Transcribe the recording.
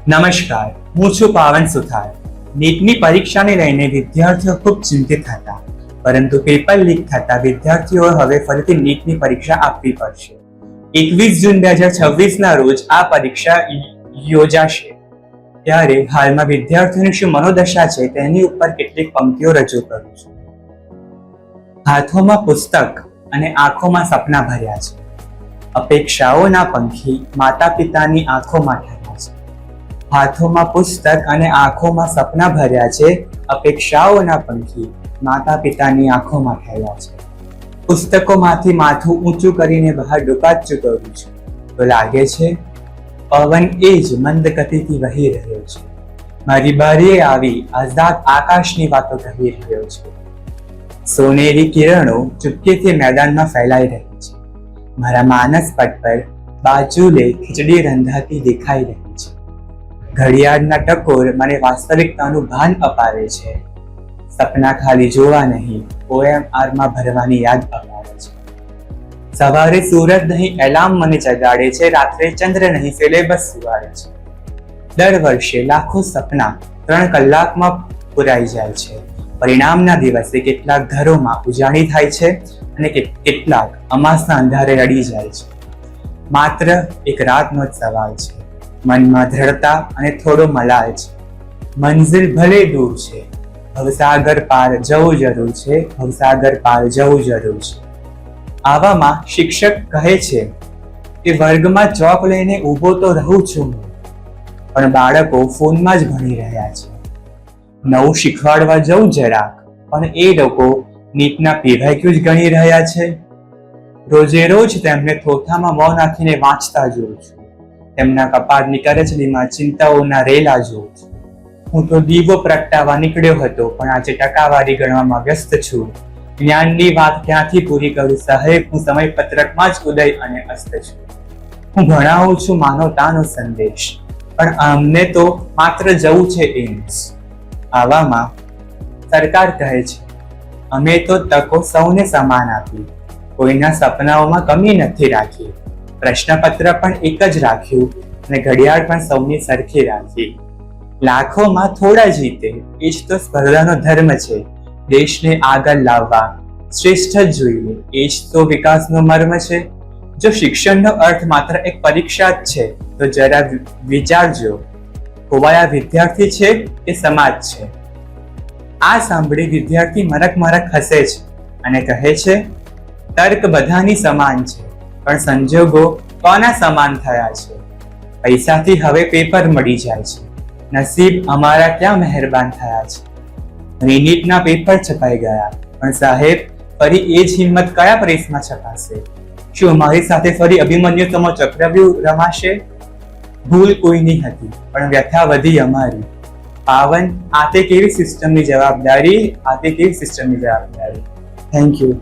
નમસ્કાર, હું છું પાવન સુથાર. નીટની પરીક્ષાને લઈને વિદ્યાર્થીઓ ખૂબ ચિંતિત હતા, પરંતુ પેપર લીક થતા વિદ્યાર્થીઓએ હવે ફરીથી નીટની પરીક્ષા આપવી પડશે. 21 જૂન 2026ના રોજ આ પરીક્ષા યોજાશે. ત્યારે હાલમાં વિદ્યાર્થીઓની શું મનોદશા છે તેની ઉપર કેટલીક પંક્તિઓ રજૂ કરું છું. હાથોમાં પુસ્તક અને આંખોમાં સપના ભર્યા છે. અપેક્ષાઓના પંખી માતા પિતાની આંખોમાં ઠર્યા છે. હાથોમાં પુસ્તક અને આંખોમાં સપના ભર્યા છે. અપેક્ષાઓના પંખી માતા પિતાની આંખોમાં ઠર્યા છે. પુસ્તકોમાંથી માથું ઊંચું કરીને બહાર ડૂબાટ ચૂકવ્યું છે તો લાગે છે પવન એ જ મંદ ગતિથી વહી રહ્યો છે. મારી બારીએ આવી આઝાદ આકાશની વાતો કહી રહ્યો છે. સોનેરી કિરણો ચૂપકેથી મેદાનમાં ફેલાઈ રહી છે. મારા માનસ પટ પર બાજુલે ખીચડી રંધાતી દેખાઈ રહી છે. ઘડિયાળના ટકોર મને વાસ્તવિકતાનું ભાન અપાવે છે. સપના ખાલી જોવા નહીં, OMRમાં ભરવાની યાદ અપાવે છે. સવારે સૂરજ નહીં એલાર્મ મને જગાડે છે, રાત્રે ચંદ્ર નહીં સિલેબસ સુવાડે છે. દર વર્ષે લાખો સપના 3 કલાકમાં પુરાઈ જાય છે. પરિણામના દિવસે કેટલાક ઘરોમાં ઉજાણી થાય છે અને કેટલાક અમાસના અંધારે રડી જાય છે. માત્ર એક રાતનો જ સવાલ છે. મનમાં દ્રઢતા અને થોડો મલાલ છે. મંઝિલ ભલે દૂર છે, ભવસાગર પાર જવું જરૂર છે. ભવસાગર પાર જવું જરૂર છે. આવામાં શિક્ષક કહે છે કે વર્ગમાં ચોક લઈને ઊભો તો રહું છું હું, પણ બાળકો ફોનમાં જ ભણી રહ્યા છે. નવું શીખવાડવા જવું જરાક, પણ એ લોકો નીટના PYQ જ ગણી રહ્યા છે. રોજે રોજ તેમને થોથામાં મોં નાખીને વાંચતા જોઉં છું. તેમના કપાળની કરચલીમાં ચિંતાઓના રેલા જોઉં છું. હું તો દીવો પ્રગટાવવા નીકળ્યો હતો, પણ આજે ટકાવારી ગણવામાં વ્યસ્ત છું. જ્ઞાનની વાત ક્યાંથી પૂરી કરું સાહેબ, હું સમયપત્રકમાં જ ઉદય અને અસ્ત છું. હું ભણાવું છું માનવતાનો સંદેશ, પણ અમને તો માત્ર જવું છે એમ્સ. આવામાં સરકાર કહે છે અમે તો તકો સૌને સમાન આપી, કોઈના સપનાઓમાં કમી નથી રાખી. પ્રશ્નપત્ર પણ એક જ રાખ્યું અને ઘડિયાળ પણ સૌની સરખી રાખી. લાખોમાં થોડા જીતે એ જ તો સ્પર્ધાનો ધર્મ છે. દેશને આગળ લાવવા શ્રેષ્ઠ જ જોઈએ એ જ તો વિકાસનો મર્મ છે. જો શિક્ષણનો અર્થ માત્ર એક પરીક્ષા જ છે તો જરા વિચારજો, ખોવાયા વિદ્યાર્થી છે કે સમાજ છે. આ સાંભળી વિદ્યાર્થી મરક મરક હસે છે અને કહે છે તર્ક બધાની સમાન છે, પણ સંજોગો કોના સમાન થયા છે. પૈસાથી હવે પેપર મળી જાય છે, નસીબ અમારા ક્યાં મહેરબાન થયા છે. નીટના પેપર છપાઈ ગયા, પણ સાહેબ ફરી એ જ હિંમત કયા પ્રેસમાં છપાશે? શું અમારી સાથે ફરી અભિમન્યુ તમો ચક્રવ્યૂહ રમાશે? ભૂલ કોઈની હતી, પણ વ્યથા વધી અમારી. પાવન, આ તે કેવી સિસ્ટમની જવાબદારી, આ તે કેવી સિસ્ટમની જવાબદારી. Thank you.